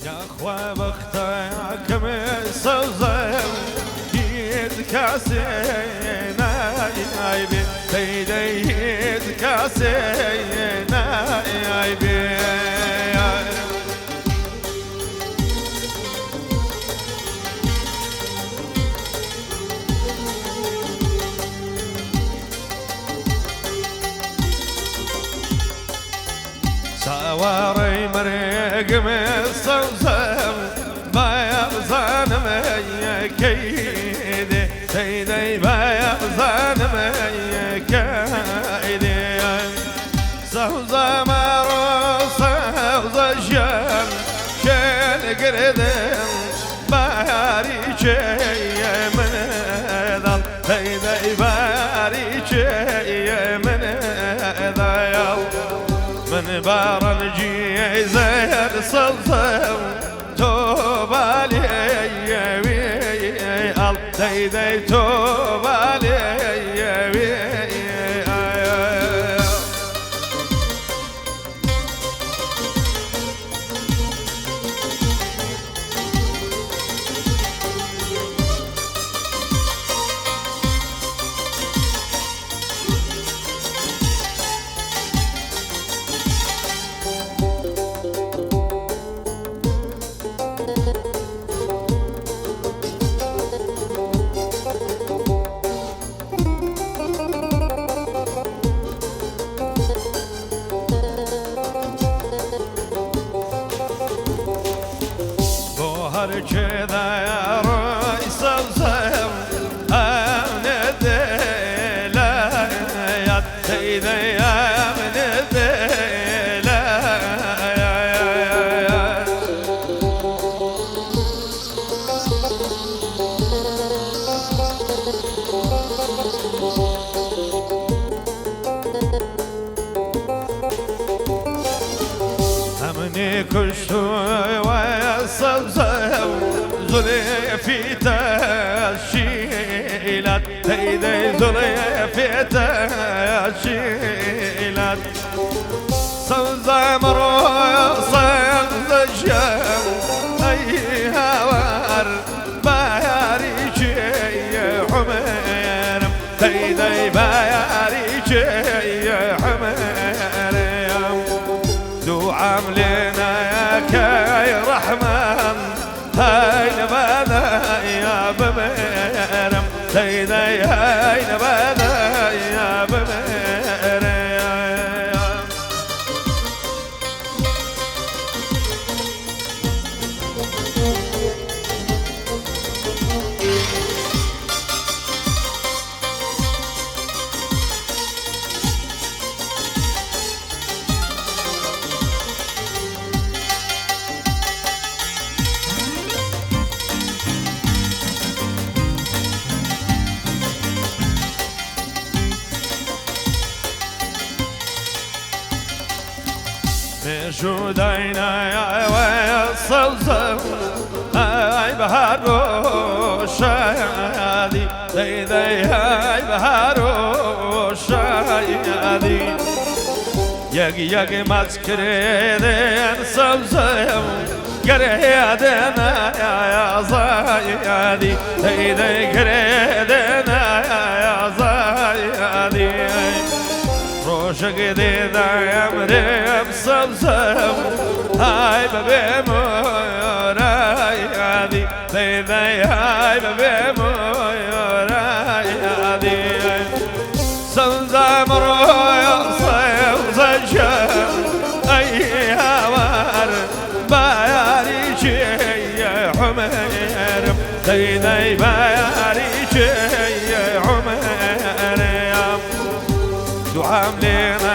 يا أخوة بختك مسوزم يد كاسينا يايبي سيدي يد كاسينا يايبي سواري مريق مصوصم ما يغزان مي كيدي سيدي ما يغزان مي كيدي سوزة مروس سوزة جم كل قردم باري شي من ذل سيدي باري شي من ذل من بارنجي زهر صلصم توبالي ال ديدي توبالي كذا يا رئيس الزم أمن الديلا يا سيدي أمن الديلا أمني كشوي ويصوصو زلفي تشيلت سيدي زلفي تشيلت صوزة مروصة الجو أي هوار باري شي حمير سيدي باري شي حمير دو عاملنا يا كاي رحمن هاي نبانا يا بميرم سيدي هاي نبانا يا بميرم شو دينا يا ويصلصم هاي بهار وشادي سيدي هاي بهار وشادي يقي مسكرين صلصم قريدنا يا زايدي سيدي قريدنا يا زايدي روشك دي دايم ريب صمصم هاي ببي موراي سيدي هاي ببي موراي صمصم روي صمصم شم اي هوار باري شي حمير سيدي باري شي حمير عاملين